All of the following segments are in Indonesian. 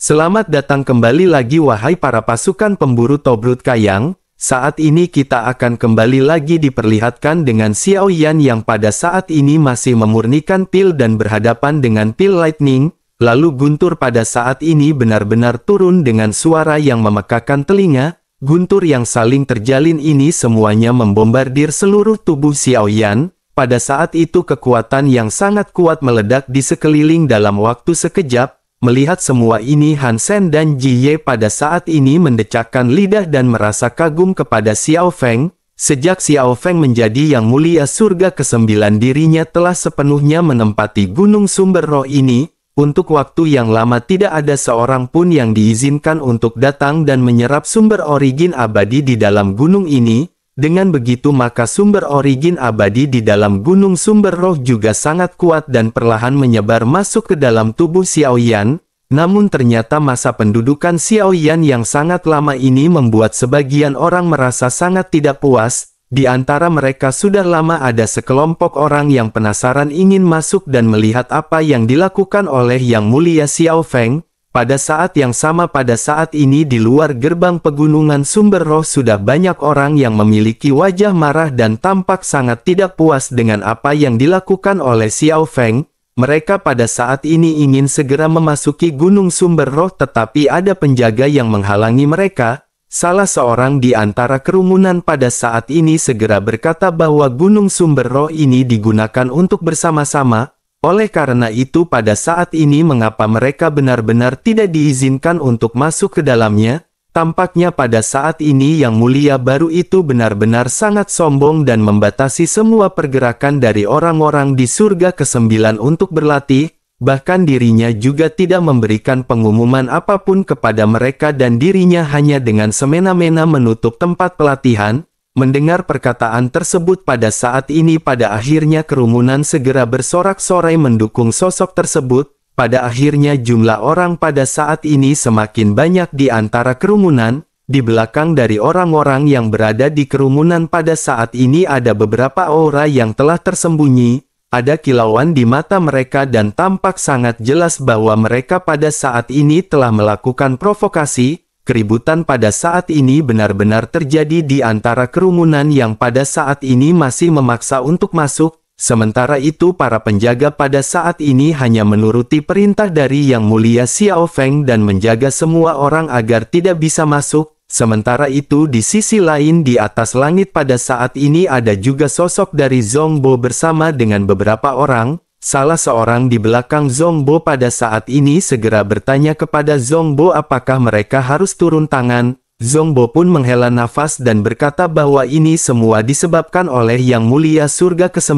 Selamat datang kembali lagi wahai para pasukan pemburu Tobrut Kayang. Saat ini kita akan kembali lagi diperlihatkan dengan Xiao Yan yang pada saat ini masih memurnikan pil dan berhadapan dengan pil lightning. Lalu Guntur pada saat ini benar-benar turun dengan suara yang memekakan telinga. Guntur yang saling terjalin ini semuanya membombardir seluruh tubuh Xiao Yan. Pada saat itu kekuatan yang sangat kuat meledak di sekeliling dalam waktu sekejap. Melihat semua ini Han Sen dan Ji Ye pada saat ini mendecakkan lidah dan merasa kagum kepada Xiao Feng. Sejak Xiao Feng menjadi yang mulia surga ke-9 dirinya telah sepenuhnya menempati gunung sumber roh ini. Untuk waktu yang lama tidak ada seorang pun yang diizinkan untuk datang dan menyerap sumber origin abadi di dalam gunung ini. Dengan begitu maka sumber origin abadi di dalam gunung sumber roh juga sangat kuat dan perlahan menyebar masuk ke dalam tubuh Xiao Yan. Namun ternyata masa pendudukan Xiao Yan yang sangat lama ini membuat sebagian orang merasa sangat tidak puas. Di antara mereka sudah lama ada sekelompok orang yang penasaran ingin masuk dan melihat apa yang dilakukan oleh Yang Mulia Xiao Feng. Pada saat yang sama pada saat ini di luar gerbang pegunungan sumber roh sudah banyak orang yang memiliki wajah marah dan tampak sangat tidak puas dengan apa yang dilakukan oleh Xiao Feng. Mereka pada saat ini ingin segera memasuki gunung sumber roh tetapi ada penjaga yang menghalangi mereka. Salah seorang di antara kerumunan pada saat ini segera berkata bahwa gunung sumber roh ini digunakan untuk bersama-sama. Oleh karena itu pada saat ini mengapa mereka benar-benar tidak diizinkan untuk masuk ke dalamnya? Tampaknya pada saat ini Yang Mulia baru itu benar-benar sangat sombong dan membatasi semua pergerakan dari orang-orang di surga ke-9 untuk berlatih. Bahkan dirinya juga tidak memberikan pengumuman apapun kepada mereka dan dirinya hanya dengan semena-mena menutup tempat pelatihan. Mendengar perkataan tersebut pada saat ini pada akhirnya kerumunan segera bersorak-sorai mendukung sosok tersebut. Pada akhirnya jumlah orang pada saat ini semakin banyak di antara kerumunan. Di belakang dari orang-orang yang berada di kerumunan pada saat ini ada beberapa aura yang telah tersembunyi. Ada kilauan di mata mereka dan tampak sangat jelas bahwa mereka pada saat ini telah melakukan provokasi. Keributan pada saat ini benar-benar terjadi di antara kerumunan yang pada saat ini masih memaksa untuk masuk. Sementara itu para penjaga pada saat ini hanya menuruti perintah dari Yang Mulia Xiao Feng dan menjaga semua orang agar tidak bisa masuk. Sementara itu di sisi lain di atas langit pada saat ini ada juga sosok dari Zhongbo bersama dengan beberapa orang. Salah seorang di belakang Zhongbo pada saat ini segera bertanya kepada Zhongbo apakah mereka harus turun tangan. Zhongbo pun menghela nafas dan berkata bahwa ini semua disebabkan oleh Yang Mulia Surga ke-9.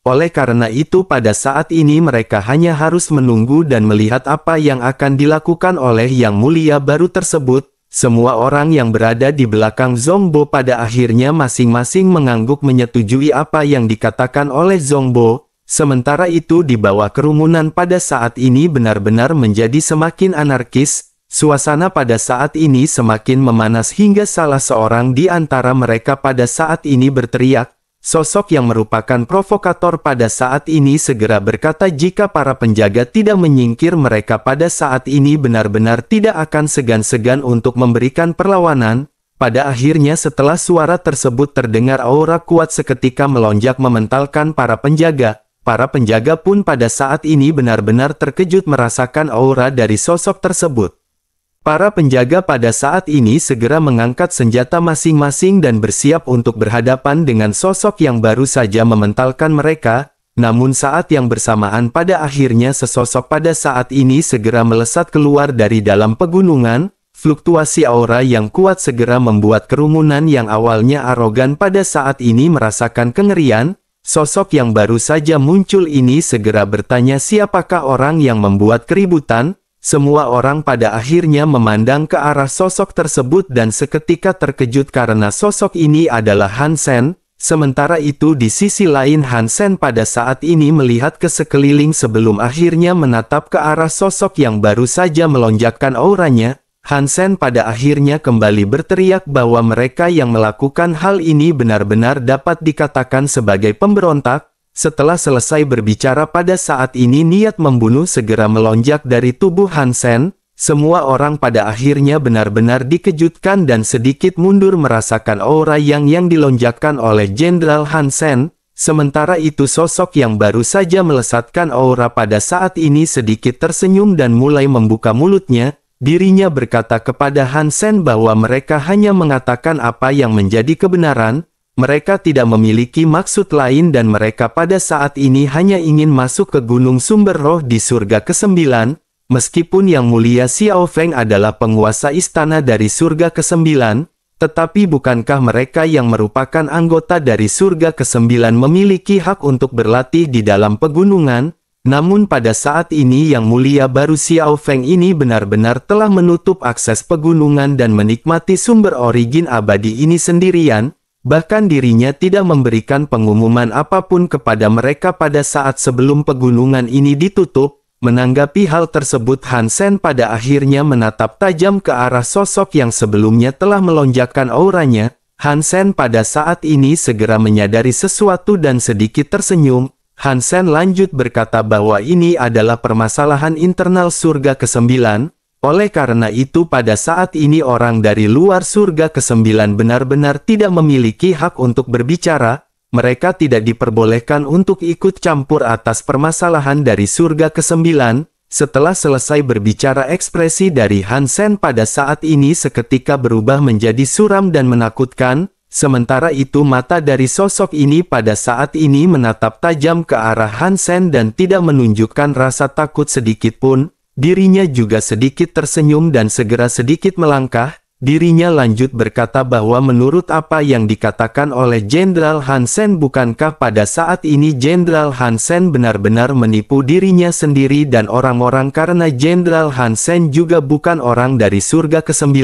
Oleh karena itu pada saat ini mereka hanya harus menunggu dan melihat apa yang akan dilakukan oleh Yang Mulia baru tersebut. Semua orang yang berada di belakang Zhongbo pada akhirnya masing-masing mengangguk menyetujui apa yang dikatakan oleh Zhongbo. Sementara itu di bawah kerumunan pada saat ini benar-benar menjadi semakin anarkis. Suasana pada saat ini semakin memanas hingga salah seorang di antara mereka pada saat ini berteriak. Sosok yang merupakan provokator pada saat ini segera berkata jika para penjaga tidak menyingkir mereka pada saat ini benar-benar tidak akan segan-segan untuk memberikan perlawanan. Pada akhirnya setelah suara tersebut terdengar aura kuat seketika melonjak mementalkan para penjaga. Para penjaga pun pada saat ini benar-benar terkejut merasakan aura dari sosok tersebut. Para penjaga pada saat ini segera mengangkat senjata masing-masing dan bersiap untuk berhadapan dengan sosok yang baru saja mementalkan mereka. Namun saat yang bersamaan pada akhirnya sesosok pada saat ini segera melesat keluar dari dalam pegunungan. Fluktuasi aura yang kuat segera membuat kerumunan yang awalnya arogan pada saat ini merasakan kengerian. Sosok yang baru saja muncul ini segera bertanya siapakah orang yang membuat keributan. Semua orang pada akhirnya memandang ke arah sosok tersebut dan seketika terkejut karena sosok ini adalah Han Sen. Sementara itu di sisi lain Han Sen pada saat ini melihat ke sekeliling sebelum akhirnya menatap ke arah sosok yang baru saja melonjakkan auranya. Han Sen pada akhirnya kembali berteriak bahwa mereka yang melakukan hal ini benar-benar dapat dikatakan sebagai pemberontak. Setelah selesai berbicara pada saat ini niat membunuh segera melonjak dari tubuh Han Sen. Semua orang pada akhirnya benar-benar dikejutkan dan sedikit mundur merasakan aura yang dilonjakkan oleh Jenderal Han Sen. Sementara itu sosok yang baru saja melesatkan aura pada saat ini sedikit tersenyum dan mulai membuka mulutnya. Dirinya berkata kepada Han Sen bahwa mereka hanya mengatakan apa yang menjadi kebenaran. Mereka tidak memiliki maksud lain dan mereka pada saat ini hanya ingin masuk ke gunung sumber roh di surga ke-9. Meskipun Yang Mulia Xiao Feng adalah penguasa istana dari surga ke-9, tetapi bukankah mereka yang merupakan anggota dari surga ke-9 memiliki hak untuk berlatih di dalam pegunungan? Namun pada saat ini Yang Mulia baru Xiao Feng ini benar-benar telah menutup akses pegunungan dan menikmati sumber origin abadi ini sendirian. Bahkan dirinya tidak memberikan pengumuman apapun kepada mereka pada saat sebelum pegunungan ini ditutup. Menanggapi hal tersebut Han Sen pada akhirnya menatap tajam ke arah sosok yang sebelumnya telah melonjakkan auranya. Han Sen pada saat ini segera menyadari sesuatu dan sedikit tersenyum. Han Sen lanjut berkata bahwa ini adalah permasalahan internal surga ke-9. Oleh karena itu pada saat ini orang dari luar surga ke-9 benar-benar tidak memiliki hak untuk berbicara. Mereka tidak diperbolehkan untuk ikut campur atas permasalahan dari surga ke-9. Setelah selesai berbicara ekspresi dari Han Sen pada saat ini seketika berubah menjadi suram dan menakutkan. Sementara itu mata dari sosok ini pada saat ini menatap tajam ke arah Han Sen dan tidak menunjukkan rasa takut sedikitpun. Dirinya juga sedikit tersenyum dan segera sedikit melangkah. Dirinya lanjut berkata bahwa menurut apa yang dikatakan oleh Jenderal Han Sen, bukankah pada saat ini Jenderal Han Sen benar-benar menipu dirinya sendiri dan orang-orang karena Jenderal Han Sen juga bukan orang dari surga ke-9?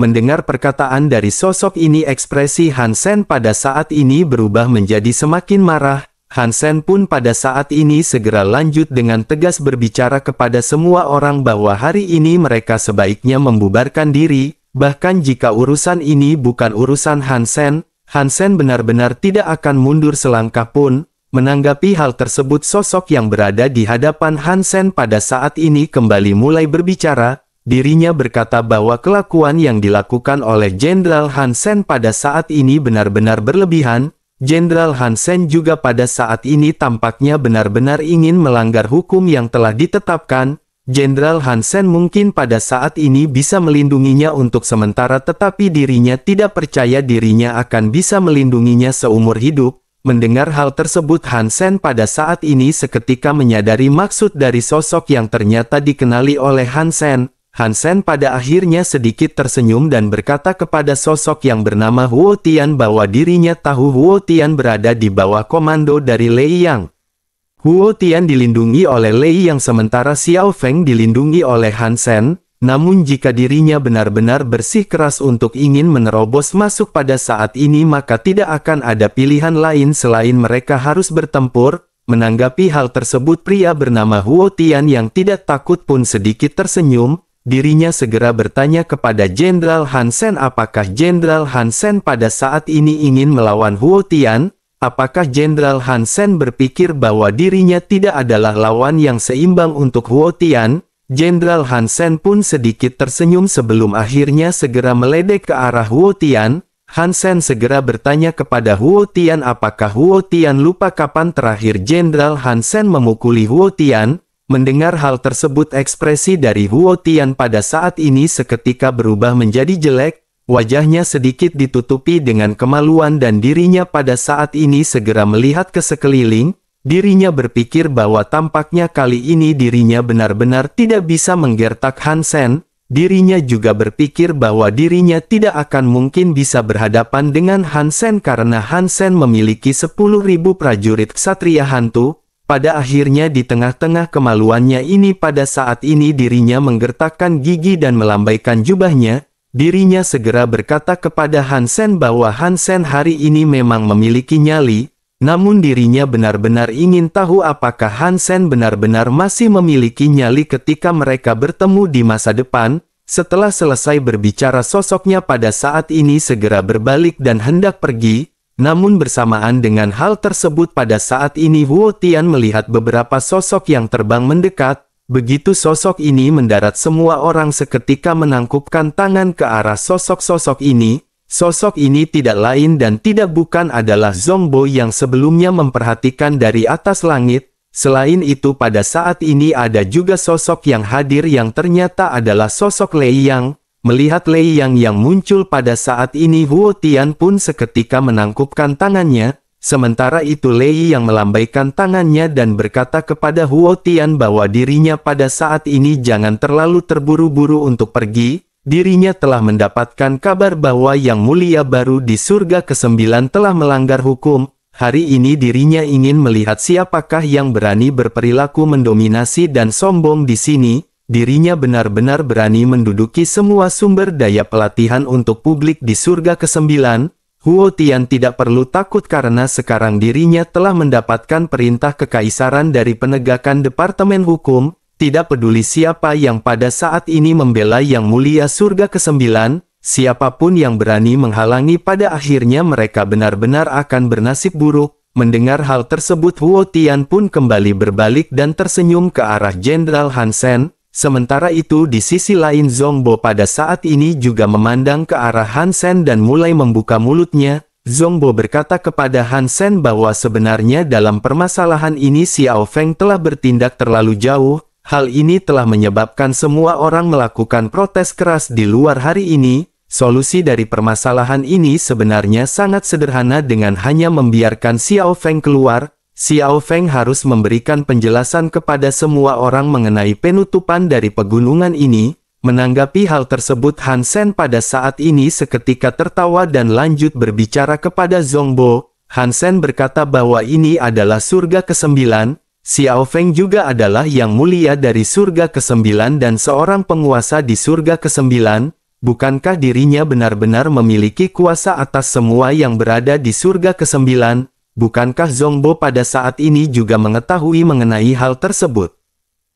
Mendengar perkataan dari sosok ini ekspresi Han Sen pada saat ini berubah menjadi semakin marah. Han Sen pun pada saat ini segera lanjut dengan tegas berbicara kepada semua orang bahwa hari ini mereka sebaiknya membubarkan diri. Bahkan jika urusan ini bukan urusan Han Sen benar-benar tidak akan mundur selangkah pun. Menanggapi hal tersebut sosok yang berada di hadapan Han Sen pada saat ini kembali mulai berbicara. Dirinya berkata bahwa kelakuan yang dilakukan oleh Jenderal Han Sen pada saat ini benar-benar berlebihan. Jenderal Han Sen juga pada saat ini tampaknya benar-benar ingin melanggar hukum yang telah ditetapkan. Jenderal Han Sen mungkin pada saat ini bisa melindunginya untuk sementara tetapi dirinya tidak percaya dirinya akan bisa melindunginya seumur hidup. Mendengar hal tersebut Han Sen pada saat ini seketika menyadari maksud dari sosok yang ternyata dikenali oleh Han Sen. Han Sen pada akhirnya sedikit tersenyum dan berkata kepada sosok yang bernama Huo Tian bahwa dirinya tahu Huo Tian berada di bawah komando dari Lei Yang. Huo Tian dilindungi oleh Lei Yang sementara Xiao Feng dilindungi oleh Han Sen. Namun jika dirinya benar-benar bersikeras untuk ingin menerobos masuk pada saat ini maka tidak akan ada pilihan lain selain mereka harus bertempur. Menanggapi hal tersebut pria bernama Huo Tian yang tidak takut pun sedikit tersenyum. Dirinya segera bertanya kepada Jenderal Han Sen apakah Jenderal Han Sen pada saat ini ingin melawan Huo Tian. Apakah Jenderal Han Sen berpikir bahwa dirinya tidak adalah lawan yang seimbang untuk Huo Tian? Jenderal Han Sen pun sedikit tersenyum sebelum akhirnya segera meledek ke arah Huo Tian. Han Sen segera bertanya kepada Huo Tian apakah Huo Tian lupa kapan terakhir Jenderal Han Sen memukuli Huo Tian? Mendengar hal tersebut ekspresi dari Huo Tian pada saat ini seketika berubah menjadi jelek. Wajahnya sedikit ditutupi dengan kemaluan dan dirinya pada saat ini segera melihat ke sekeliling. Dirinya berpikir bahwa tampaknya kali ini dirinya benar-benar tidak bisa menggertak Han Sen. Dirinya juga berpikir bahwa dirinya tidak akan mungkin bisa berhadapan dengan Han Sen karena Han Sen memiliki 10.000 prajurit ksatria hantu. Pada akhirnya di tengah-tengah kemaluannya ini pada saat ini dirinya menggertakkan gigi dan melambaikan jubahnya. Dirinya segera berkata kepada Han Sen bahwa Han Sen hari ini memang memiliki nyali, namun dirinya benar-benar ingin tahu apakah Han Sen benar-benar masih memiliki nyali ketika mereka bertemu di masa depan. Setelah selesai berbicara sosoknya pada saat ini segera berbalik dan hendak pergi, namun bersamaan dengan hal tersebut pada saat ini Huo Tian melihat beberapa sosok yang terbang mendekat. Begitu sosok ini mendarat, semua orang seketika menangkupkan tangan ke arah sosok ini. Sosok ini tidak lain dan tidak bukan adalah Zhongbo yang sebelumnya memperhatikan dari atas langit. Selain itu pada saat ini ada juga sosok yang hadir yang ternyata adalah sosok Lei Yang. Melihat Lei Yang yang muncul pada saat ini, Huo Tian pun seketika menangkupkan tangannya. Sementara itu Lei Yang melambaikan tangannya dan berkata kepada Huo Tian bahwa dirinya pada saat ini jangan terlalu terburu-buru untuk pergi. Dirinya telah mendapatkan kabar bahwa Yang Mulia baru di surga ke-9 telah melanggar hukum. Hari ini dirinya ingin melihat siapakah yang berani berperilaku mendominasi dan sombong di sini. Dirinya benar-benar berani menduduki semua sumber daya pelatihan untuk publik di surga ke-9. Huo Tian tidak perlu takut karena sekarang dirinya telah mendapatkan perintah kekaisaran dari penegakan Departemen Hukum. Tidak peduli siapa yang pada saat ini membela Yang Mulia surga ke-9, siapapun yang berani menghalangi pada akhirnya mereka benar-benar akan bernasib buruk. Mendengar hal tersebut Huo Tian pun kembali berbalik dan tersenyum ke arah Jenderal Han Sen. Sementara itu di sisi lain Zhongbo pada saat ini juga memandang ke arah Han Sen dan mulai membuka mulutnya. Zhongbo berkata kepada Han Sen bahwa sebenarnya dalam permasalahan ini Xiao Feng telah bertindak terlalu jauh. Hal ini telah menyebabkan semua orang melakukan protes keras di luar hari ini. Solusi dari permasalahan ini sebenarnya sangat sederhana dengan hanya membiarkan Xiao Feng keluar. Xiao Feng harus memberikan penjelasan kepada semua orang mengenai penutupan dari pegunungan ini. Menanggapi hal tersebut Han Sen pada saat ini seketika tertawa dan lanjut berbicara kepada Zhongbo. Han Sen berkata bahwa ini adalah surga ke-9. Xiao Feng juga adalah Yang Mulia dari surga ke-9 dan seorang penguasa di surga ke-9. Bukankah dirinya benar-benar memiliki kuasa atas semua yang berada di surga ke-9? Bukankah Zhongbo pada saat ini juga mengetahui mengenai hal tersebut?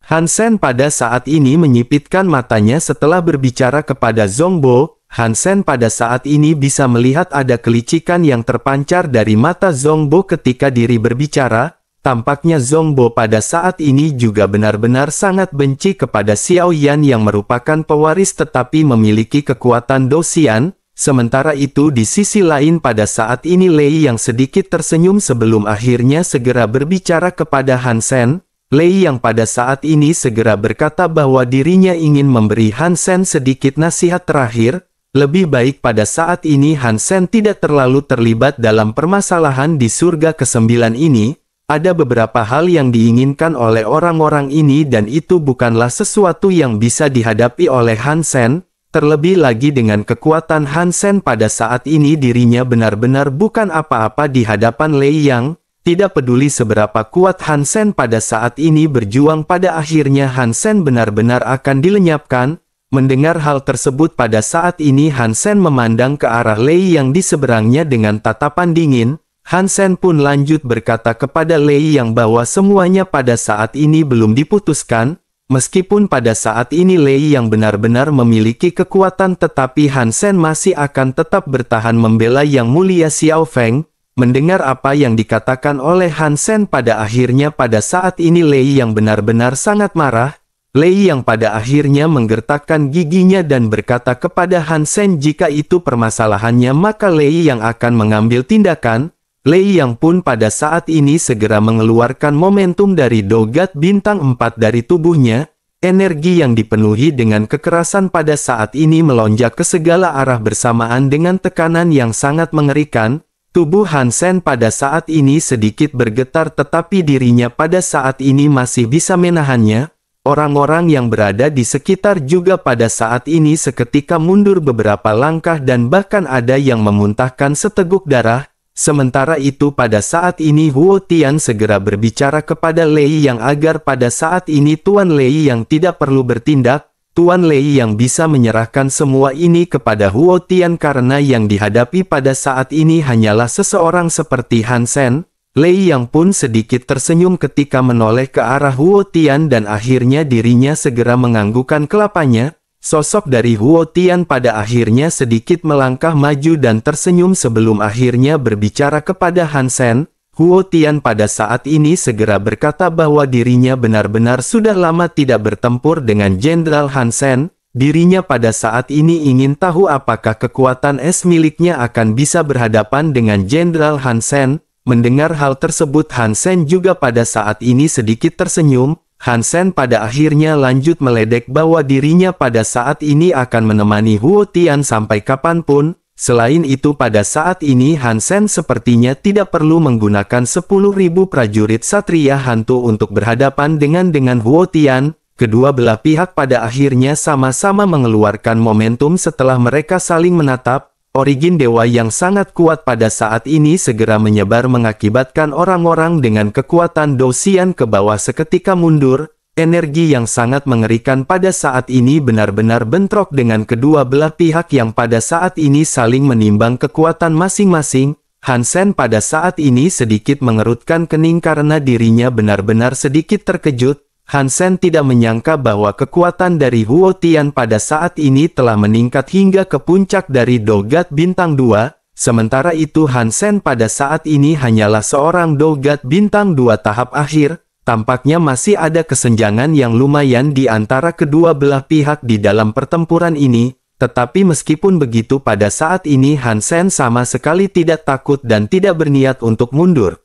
Han Sen pada saat ini menyipitkan matanya setelah berbicara kepada Zhongbo. Han Sen pada saat ini bisa melihat ada kelicikan yang terpancar dari mata Zhongbo ketika diri berbicara. Tampaknya Zhongbo pada saat ini juga benar-benar sangat benci kepada Xiao Yan yang merupakan pewaris tetapi memiliki kekuatan Dosian. Sementara itu di sisi lain pada saat ini Lei yang sedikit tersenyum sebelum akhirnya segera berbicara kepada Han Sen. Lei yang pada saat ini segera berkata bahwa dirinya ingin memberi Han Sen sedikit nasihat terakhir. Lebih baik pada saat ini Han Sen tidak terlalu terlibat dalam permasalahan di surga ke-9 ini. Ada beberapa hal yang diinginkan oleh orang-orang ini dan itu bukanlah sesuatu yang bisa dihadapi oleh Han Sen. Terlebih lagi dengan kekuatan Han Sen pada saat ini dirinya benar-benar bukan apa-apa di hadapan Lei Yang. Tidak peduli seberapa kuat Han Sen pada saat ini berjuang, pada akhirnya Han Sen benar-benar akan dilenyapkan. Mendengar hal tersebut pada saat ini Han Sen memandang ke arah Lei Yang di seberangnya dengan tatapan dingin. Han Sen pun lanjut berkata kepada Lei Yang bahwa semuanya pada saat ini belum diputuskan. Meskipun pada saat ini Lei Yang benar-benar memiliki kekuatan tetapi Han Sen masih akan tetap bertahan membela Yang Mulia Xiao Feng. Mendengar apa yang dikatakan oleh Han Sen pada akhirnya pada saat ini Lei Yang benar-benar sangat marah. Lei Yang pada akhirnya menggertakkan giginya dan berkata kepada Han Sen jika itu permasalahannya maka Lei Yang akan mengambil tindakan. Lei Yang pun pada saat ini segera mengeluarkan momentum dari dogat bintang 4 dari tubuhnya. Energi yang dipenuhi dengan kekerasan pada saat ini melonjak ke segala arah bersamaan dengan tekanan yang sangat mengerikan. Tubuh Han Sen pada saat ini sedikit bergetar tetapi dirinya pada saat ini masih bisa menahannya. Orang-orang yang berada di sekitar juga pada saat ini seketika mundur beberapa langkah dan bahkan ada yang memuntahkan seteguk darah. Sementara itu pada saat ini Huo Tian segera berbicara kepada Lei Yang agar pada saat ini Tuan Lei Yang tidak perlu bertindak. Tuan Lei Yang bisa menyerahkan semua ini kepada Huo Tian karena yang dihadapi pada saat ini hanyalah seseorang seperti Han Sen. Lei Yang pun sedikit tersenyum ketika menoleh ke arah Huo Tian dan akhirnya dirinya segera menganggukkan kelapanya. Sosok dari Huo Tian pada akhirnya sedikit melangkah maju dan tersenyum sebelum akhirnya berbicara kepada Han Sen. Huo Tian pada saat ini segera berkata bahwa dirinya benar-benar sudah lama tidak bertempur dengan Jenderal Han Sen. Dirinya pada saat ini ingin tahu apakah kekuatan es miliknya akan bisa berhadapan dengan Jenderal Han Sen. Mendengar hal tersebut, Han Sen juga pada saat ini sedikit tersenyum. Han Sen pada akhirnya lanjut meledek bahwa dirinya pada saat ini akan menemani Huo Tian sampai kapanpun. Selain itu pada saat ini Han Sen sepertinya tidak perlu menggunakan 10.000 prajurit Satria Hantu untuk berhadapan dengan Huo Tian. Kedua belah pihak pada akhirnya sama-sama mengeluarkan momentum setelah mereka saling menatap. Origin dewa yang sangat kuat pada saat ini segera menyebar mengakibatkan orang-orang dengan kekuatan Dosian ke bawah seketika mundur. Energi yang sangat mengerikan pada saat ini benar-benar bentrok dengan kedua belah pihak yang pada saat ini saling menimbang kekuatan masing-masing. Han Sen pada saat ini sedikit mengerutkan kening karena dirinya benar-benar sedikit terkejut. Han Sen tidak menyangka bahwa kekuatan dari Huo Tian pada saat ini telah meningkat hingga ke puncak dari Dogat Bintang 2. Sementara itu Han Sen pada saat ini hanyalah seorang Dogat Bintang 2 tahap akhir. Tampaknya masih ada kesenjangan yang lumayan di antara kedua belah pihak di dalam pertempuran ini. Tetapi meskipun begitu pada saat ini Han Sen sama sekali tidak takut dan tidak berniat untuk mundur.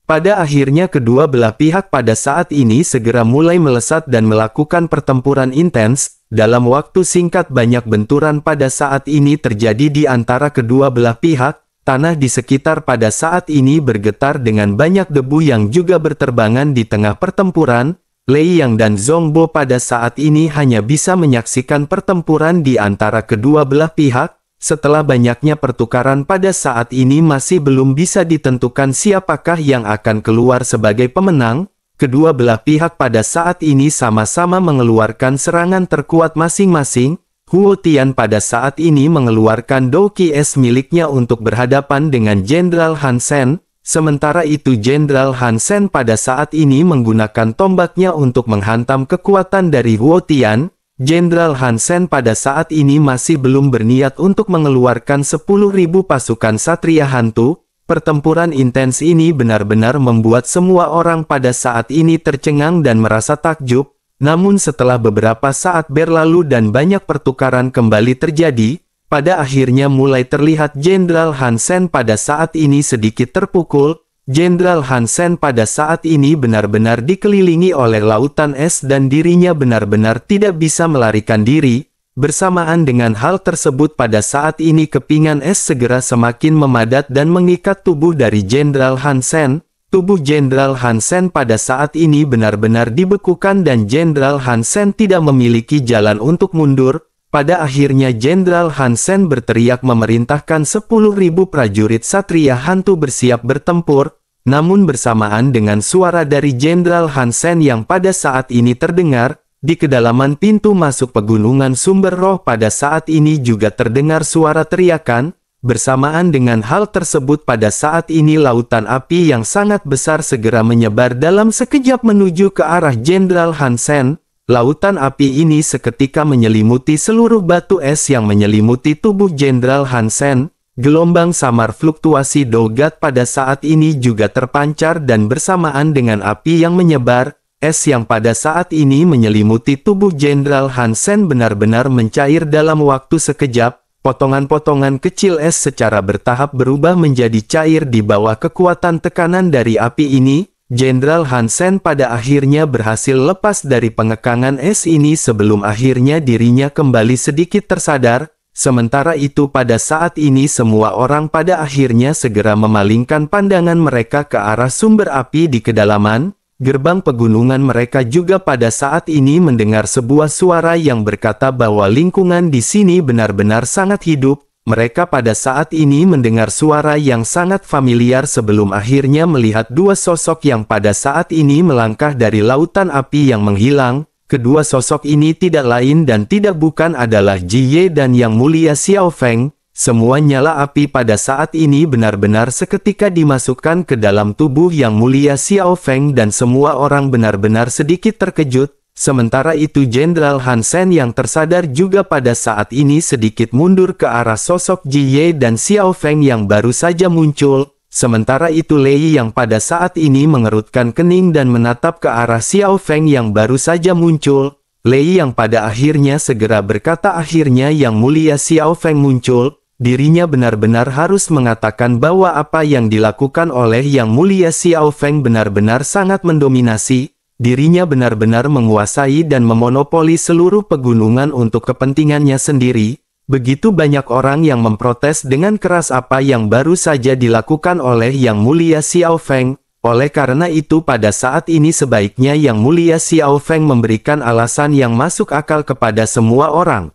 Pada akhirnya kedua belah pihak pada saat ini segera mulai melesat dan melakukan pertempuran intens. Dalam waktu singkat banyak benturan pada saat ini terjadi di antara kedua belah pihak. Tanah di sekitar pada saat ini bergetar dengan banyak debu yang juga berterbangan di tengah pertempuran. Lei Yang dan Zhong Bo pada saat ini hanya bisa menyaksikan pertempuran di antara kedua belah pihak. Setelah banyaknya pertukaran pada saat ini masih belum bisa ditentukan siapakah yang akan keluar sebagai pemenang. Kedua belah pihak pada saat ini sama-sama mengeluarkan serangan terkuat masing-masing. Huo Tian pada saat ini mengeluarkan Douki es miliknya untuk berhadapan dengan Jenderal Han Sen. Sementara itu Jenderal Han Sen pada saat ini menggunakan tombaknya untuk menghantam kekuatan dari Huo Tian. Jenderal Han Sen pada saat ini masih belum berniat untuk mengeluarkan 10.000 pasukan Satria Hantu. Pertempuran intens ini benar-benar membuat semua orang pada saat ini tercengang dan merasa takjub. Namun setelah beberapa saat berlalu dan banyak pertukaran kembali terjadi, pada akhirnya mulai terlihat Jenderal Han Sen pada saat ini sedikit terpukul. Jenderal Han Sen pada saat ini benar-benar dikelilingi oleh lautan es dan dirinya benar-benar tidak bisa melarikan diri. Bersamaan dengan hal tersebut pada saat ini kepingan es segera semakin memadat dan mengikat tubuh dari Jenderal Han Sen. Tubuh Jenderal Han Sen pada saat ini benar-benar dibekukan dan Jenderal Han Sen tidak memiliki jalan untuk mundur. Pada akhirnya Jenderal Han Sen berteriak memerintahkan 10.000 prajurit Satria Hantu bersiap bertempur. Namun bersamaan dengan suara dari Jenderal Han Sen yang pada saat ini terdengar, di kedalaman pintu masuk pegunungan Sumber Roh pada saat ini juga terdengar suara teriakan. Bersamaan dengan hal tersebut pada saat ini lautan api yang sangat besar segera menyebar dalam sekejap menuju ke arah Jenderal Han Sen. Lautan api ini seketika menyelimuti seluruh batu es yang menyelimuti tubuh Jenderal Han Sen. Gelombang samar fluktuasi Dogat pada saat ini juga terpancar dan bersamaan dengan api yang menyebar, es yang pada saat ini menyelimuti tubuh Jenderal Han Sen benar-benar mencair dalam waktu sekejap. Potongan-potongan kecil es secara bertahap berubah menjadi cair di bawah kekuatan tekanan dari api ini. Jenderal Han Sen pada akhirnya berhasil lepas dari pengekangan es ini sebelum akhirnya dirinya kembali sedikit tersadar. Sementara itu pada saat ini semua orang pada akhirnya segera memalingkan pandangan mereka ke arah sumber api di kedalaman. Gerbang pegunungan mereka juga pada saat ini mendengar sebuah suara yang berkata bahwa lingkungan di sini benar-benar sangat hidup. Mereka pada saat ini mendengar suara yang sangat familiar sebelum akhirnya melihat dua sosok yang pada saat ini melangkah dari lautan api yang menghilang. Kedua sosok ini tidak lain dan tidak bukan adalah Ji Ye dan Yang Mulia Xiao Feng. Semua nyala api pada saat ini benar-benar seketika dimasukkan ke dalam tubuh Yang Mulia Xiao Feng dan semua orang benar-benar sedikit terkejut. Sementara itu Jenderal Han Sen yang tersadar juga pada saat ini sedikit mundur ke arah sosok Ji Ye dan Xiao Feng yang baru saja muncul. Sementara itu Lei yang pada saat ini mengerutkan kening dan menatap ke arah Xiao Feng yang baru saja muncul. Lei yang pada akhirnya segera berkata, akhirnya Yang Mulia Xiao Feng muncul. Dirinya benar-benar harus mengatakan bahwa apa yang dilakukan oleh Yang Mulia Xiao Feng benar-benar sangat mendominasi. Dirinya benar-benar menguasai dan memonopoli seluruh pegunungan untuk kepentingannya sendiri. Begitu banyak orang yang memprotes dengan keras apa yang baru saja dilakukan oleh Yang Mulia Xiao Feng. Oleh karena itu pada saat ini sebaiknya Yang Mulia Xiao Feng memberikan alasan yang masuk akal kepada semua orang.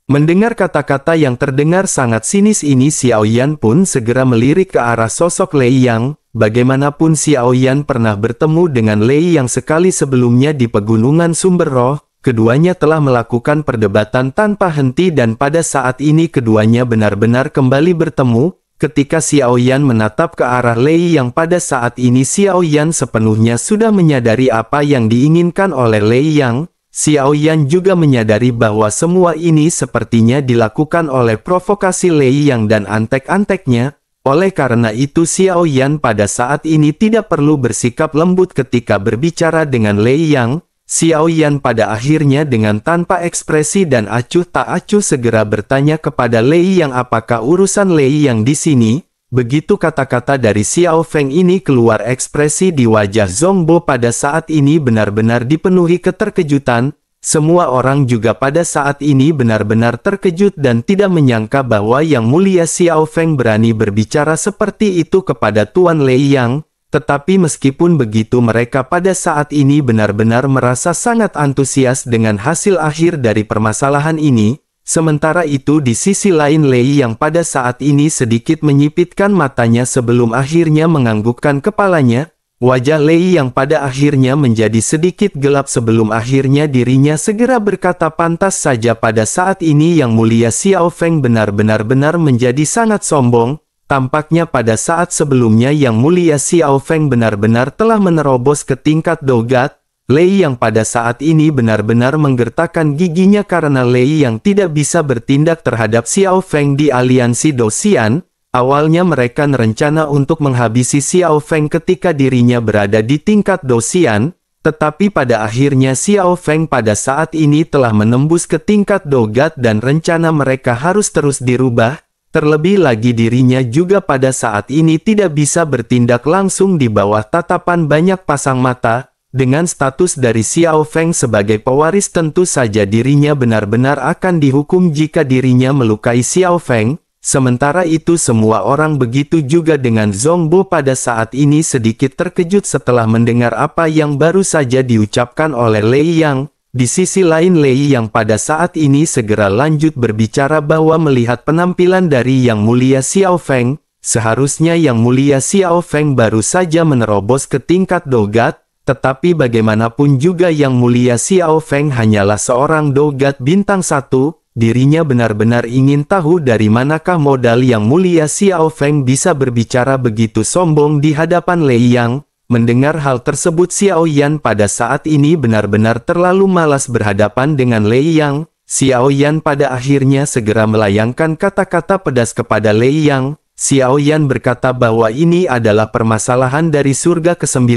Mendengar kata-kata yang terdengar sangat sinis ini, Xiao Yan pun segera melirik ke arah sosok Lei Yang. Bagaimanapun Xiao Yan pernah bertemu dengan Lei Yang sekali sebelumnya di Pegunungan Sumber Roh. Keduanya telah melakukan perdebatan tanpa henti dan pada saat ini keduanya benar-benar kembali bertemu. Ketika Xiao Yan menatap ke arah Lei Yang pada saat ini Xiao Yan sepenuhnya sudah menyadari apa yang diinginkan oleh Lei Yang. Xiao Yan juga menyadari bahwa semua ini sepertinya dilakukan oleh provokasi Lei Yang dan antek-anteknya. Oleh karena itu Xiao Yan pada saat ini tidak perlu bersikap lembut ketika berbicara dengan Lei Yang. Xiao Yan pada akhirnya dengan tanpa ekspresi dan acuh tak acuh segera bertanya kepada Lei Yang, apakah urusan Lei Yang di sini? Begitu kata-kata dari Xiao Feng ini keluar, ekspresi di wajah Zhongbo pada saat ini benar-benar dipenuhi keterkejutan. Semua orang juga pada saat ini benar-benar terkejut dan tidak menyangka bahwa Yang Mulia Xiao Feng berani berbicara seperti itu kepada Tuan Lei Yang. Tetapi meskipun begitu mereka pada saat ini benar-benar merasa sangat antusias dengan hasil akhir dari permasalahan ini. Sementara itu di sisi lain Lei Yang pada saat ini sedikit menyipitkan matanya sebelum akhirnya menganggukkan kepalanya. Wajah Lei Yang pada akhirnya menjadi sedikit gelap sebelum akhirnya dirinya segera berkata, pantas saja pada saat ini Yang Mulia Xiao Feng benar-benar menjadi sangat sombong. Tampaknya pada saat sebelumnya Yang Mulia Xiao Feng benar-benar telah menerobos ke tingkat Dogat. Lei Yang pada saat ini benar-benar menggertakkan giginya karena Lei Yang tidak bisa bertindak terhadap Xiao Feng di aliansi Dosian. Awalnya mereka merencana untuk menghabisi Xiao Feng ketika dirinya berada di tingkat Dosian. Tetapi pada akhirnya Xiao Feng pada saat ini telah menembus ke tingkat Dogat dan rencana mereka harus terus dirubah. Terlebih lagi dirinya juga pada saat ini tidak bisa bertindak langsung di bawah tatapan banyak pasang mata. Dengan status dari Xiao Feng sebagai pewaris tentu saja dirinya benar-benar akan dihukum jika dirinya melukai Xiao Feng. Sementara itu semua orang begitu juga dengan Zhongbo pada saat ini sedikit terkejut setelah mendengar apa yang baru saja diucapkan oleh Lei Yang. Di sisi lain Lei Yang pada saat ini segera lanjut berbicara bahwa melihat penampilan dari Yang Mulia Xiao Feng, seharusnya Yang Mulia Xiao Feng baru saja menerobos ke tingkat Dogat, tetapi bagaimanapun juga Yang Mulia Xiao Feng hanyalah seorang Dogat bintang 1, dirinya benar-benar ingin tahu dari manakah modal Yang Mulia Xiao Feng bisa berbicara begitu sombong di hadapan Lei Yang. Mendengar hal tersebut Xiao Yan pada saat ini benar-benar terlalu malas berhadapan dengan Lei Yang. Xiao Yan pada akhirnya segera melayangkan kata-kata pedas kepada Lei Yang. Xiao Yan berkata bahwa ini adalah permasalahan dari surga ke-9.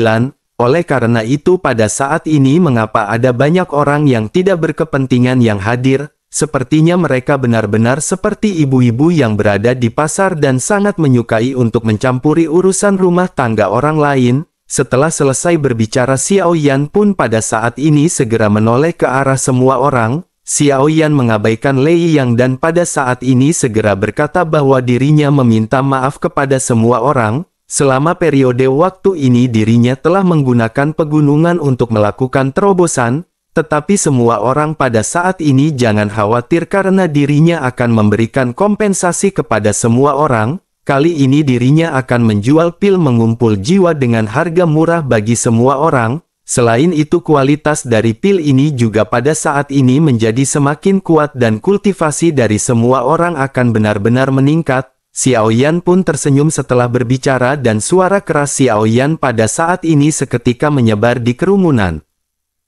Oleh karena itu pada saat ini mengapa ada banyak orang yang tidak berkepentingan yang hadir. Sepertinya mereka benar-benar seperti ibu-ibu yang berada di pasar dan sangat menyukai untuk mencampuri urusan rumah tangga orang lain. Setelah selesai berbicara Xiao Yan pun pada saat ini segera menoleh ke arah semua orang. Xiao Yan mengabaikan Lei Yang dan pada saat ini segera berkata bahwa dirinya meminta maaf kepada semua orang. Selama periode waktu ini dirinya telah menggunakan pegunungan untuk melakukan terobosan. Tetapi semua orang pada saat ini jangan khawatir karena dirinya akan memberikan kompensasi kepada semua orang. Kali ini dirinya akan menjual pil mengumpul jiwa dengan harga murah bagi semua orang. Selain itu kualitas dari pil ini juga pada saat ini menjadi semakin kuat dan kultivasi dari semua orang akan benar-benar meningkat. Xiao Yan pun tersenyum setelah berbicara dan suara keras Xiao Yan pada saat ini seketika menyebar di kerumunan.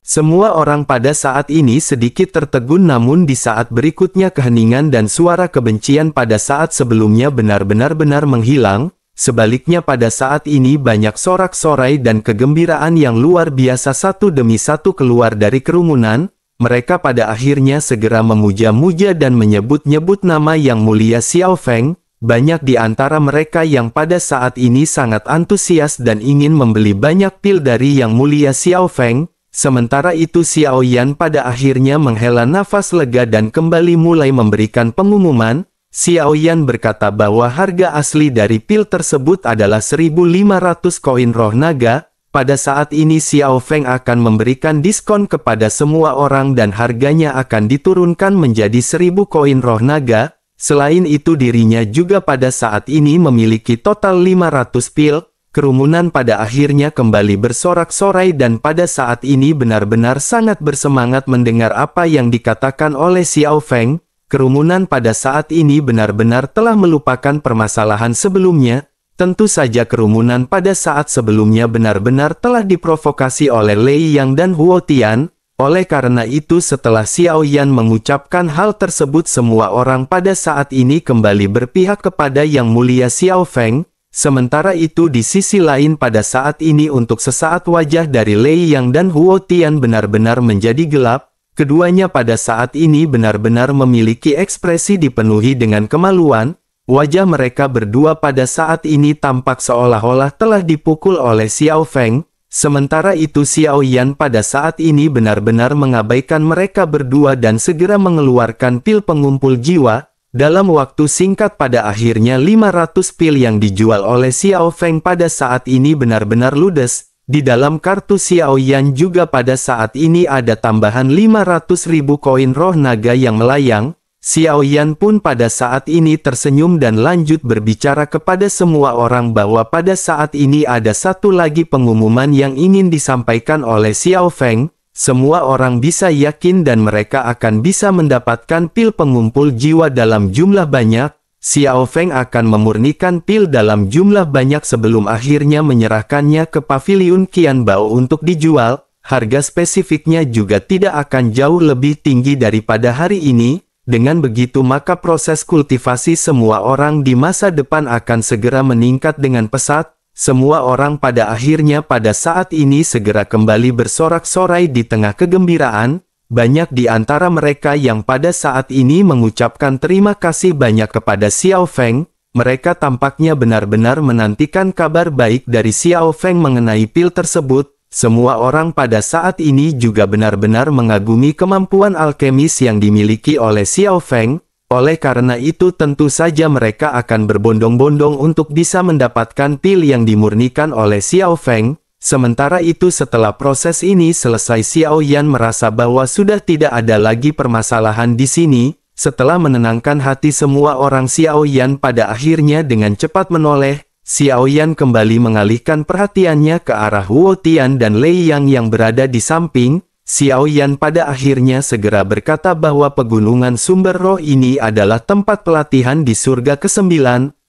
Semua orang pada saat ini sedikit tertegun namun di saat berikutnya keheningan dan suara kebencian pada saat sebelumnya benar-benar menghilang. Sebaliknya pada saat ini banyak sorak-sorai dan kegembiraan yang luar biasa satu demi satu keluar dari kerumunan. Mereka pada akhirnya segera memuja-muja dan menyebut-nyebut nama Yang Mulia Xiao Feng. Banyak di antara mereka yang pada saat ini sangat antusias dan ingin membeli banyak pil dari Yang Mulia Xiao Feng. Sementara itu Xiao Yan pada akhirnya menghela nafas lega dan kembali mulai memberikan pengumuman. Xiao Yan berkata bahwa harga asli dari pil tersebut adalah 1.500 koin roh naga. Pada saat ini Xiao Feng akan memberikan diskon kepada semua orang dan harganya akan diturunkan menjadi 1.000 koin roh naga. Selain itu dirinya juga pada saat ini memiliki total 500 pil. Kerumunan pada akhirnya kembali bersorak-sorai dan pada saat ini benar-benar sangat bersemangat mendengar apa yang dikatakan oleh Xiao Feng. Kerumunan pada saat ini benar-benar telah melupakan permasalahan sebelumnya. Tentu saja kerumunan pada saat sebelumnya benar-benar telah diprovokasi oleh Lei Yang dan Huo Tian. Oleh karena itu setelah Xiao Yan mengucapkan hal tersebut semua orang pada saat ini kembali berpihak kepada Yang Mulia Xiao Feng. Sementara itu di sisi lain pada saat ini untuk sesaat wajah dari Lei Yang dan Huo Tian benar-benar menjadi gelap. Keduanya pada saat ini benar-benar memiliki ekspresi dipenuhi dengan kemaluan. Wajah mereka berdua pada saat ini tampak seolah-olah telah dipukul oleh Xiao Feng. Sementara itu Xiao Yan pada saat ini benar-benar mengabaikan mereka berdua dan segera mengeluarkan pil pengumpul jiwa. Dalam waktu singkat pada akhirnya 500 pil yang dijual oleh Xiao Feng pada saat ini benar-benar ludes. Di dalam kartu Xiao Yan juga pada saat ini ada tambahan 500.000 koin roh naga yang melayang. Xiao Yan pun pada saat ini tersenyum dan lanjut berbicara kepada semua orang bahwa pada saat ini ada satu lagi pengumuman yang ingin disampaikan oleh Xiao Feng. Semua orang bisa yakin dan mereka akan bisa mendapatkan pil pengumpul jiwa dalam jumlah banyak. Xiao Feng akan memurnikan pil dalam jumlah banyak sebelum akhirnya menyerahkannya ke paviliun Qianbao untuk dijual. Harga spesifiknya juga tidak akan jauh lebih tinggi daripada hari ini. Dengan begitu maka proses kultivasi semua orang di masa depan akan segera meningkat dengan pesat. Semua orang pada akhirnya pada saat ini segera kembali bersorak-sorai di tengah kegembiraan. Banyak di antara mereka yang pada saat ini mengucapkan terima kasih banyak kepada Xiao Feng. Mereka tampaknya benar-benar menantikan kabar baik dari Xiao Feng mengenai pil tersebut. Semua orang pada saat ini juga benar-benar mengagumi kemampuan alkemis yang dimiliki oleh Xiao Feng. Oleh karena itu tentu saja mereka akan berbondong-bondong untuk bisa mendapatkan pil yang dimurnikan oleh Xiao Feng. Sementara itu setelah proses ini selesai Xiao Yan merasa bahwa sudah tidak ada lagi permasalahan di sini. Setelah menenangkan hati semua orang Xiao Yan pada akhirnya dengan cepat menoleh. Xiao Yan kembali mengalihkan perhatiannya ke arah Huo Tian dan Lei Yang yang berada di samping. Xiao Yan pada akhirnya segera berkata bahwa pegunungan sumber roh ini adalah tempat pelatihan di surga ke-9.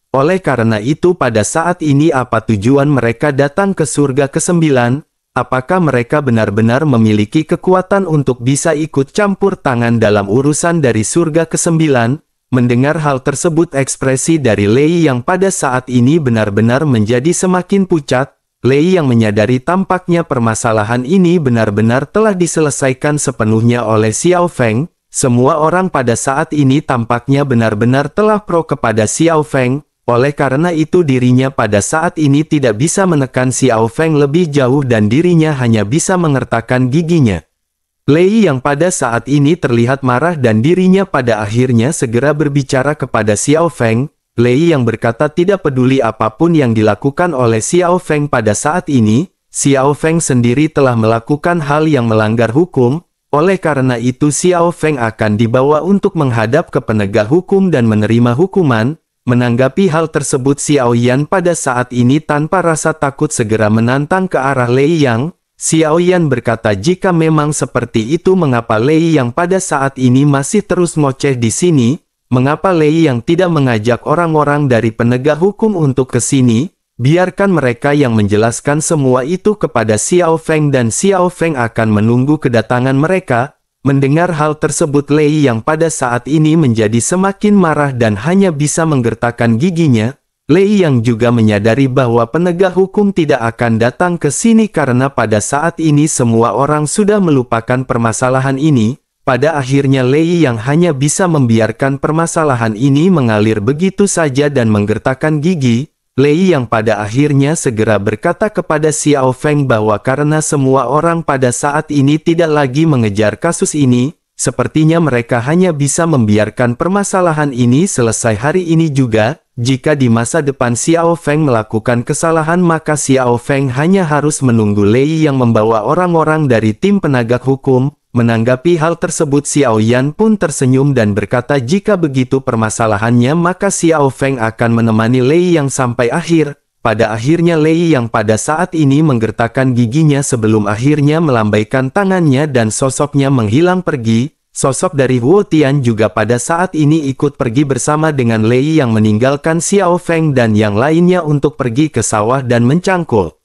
Oleh karena itu pada saat ini apa tujuan mereka datang ke surga ke-9? Apakah mereka benar-benar memiliki kekuatan untuk bisa ikut campur tangan dalam urusan dari surga ke-9? Mendengar hal tersebut ekspresi dari Lei yang pada saat ini benar-benar menjadi semakin pucat. Lei yang menyadari tampaknya permasalahan ini benar-benar telah diselesaikan sepenuhnya oleh Xiao Feng. Semua orang pada saat ini tampaknya benar-benar telah pro kepada Xiao Feng. Oleh karena itu dirinya pada saat ini tidak bisa menekan Xiao Feng lebih jauh dan dirinya hanya bisa mengertakkan giginya. Lei yang pada saat ini terlihat marah dan dirinya pada akhirnya segera berbicara kepada Xiao Feng. Lei yang berkata tidak peduli apapun yang dilakukan oleh Xiao Feng pada saat ini, Xiao Feng sendiri telah melakukan hal yang melanggar hukum. Oleh karena itu Xiao Feng akan dibawa untuk menghadap ke penegak hukum dan menerima hukuman. Menanggapi hal tersebut Xiao Yan pada saat ini tanpa rasa takut segera menantang ke arah Lei Yang. Xiao Yan berkata jika memang seperti itu mengapa Lei Yang pada saat ini masih terus ngoceh di sini? Mengapa Lei Yang tidak mengajak orang-orang dari penegak hukum untuk ke sini? Biarkan mereka yang menjelaskan semua itu kepada Xiao Feng dan Xiao Feng akan menunggu kedatangan mereka. Mendengar hal tersebut Lei yang pada saat ini menjadi semakin marah dan hanya bisa menggertakkan giginya. Lei Yang juga menyadari bahwa penegak hukum tidak akan datang ke sini karena pada saat ini semua orang sudah melupakan permasalahan ini. Pada akhirnya Lei Yang hanya bisa membiarkan permasalahan ini mengalir begitu saja dan menggertakkan gigi. Lei Yang pada akhirnya segera berkata kepada Xiao Feng bahwa karena semua orang pada saat ini tidak lagi mengejar kasus ini, sepertinya mereka hanya bisa membiarkan permasalahan ini selesai hari ini juga. Jika di masa depan Xiao Feng melakukan kesalahan maka Xiao Feng hanya harus menunggu Lei Yang membawa orang-orang dari tim penegak hukum. Menanggapi hal tersebut Xiao Yan pun tersenyum dan berkata jika begitu permasalahannya maka Xiao Feng akan menemani Lei Yang sampai akhir. Pada akhirnya Lei Yang pada saat ini menggertakkan giginya sebelum akhirnya melambaikan tangannya dan sosoknya menghilang pergi. Sosok dari Wu Tian juga pada saat ini ikut pergi bersama dengan Lei Yang meninggalkan Xiao Feng dan yang lainnya untuk pergi ke sawah dan mencangkul.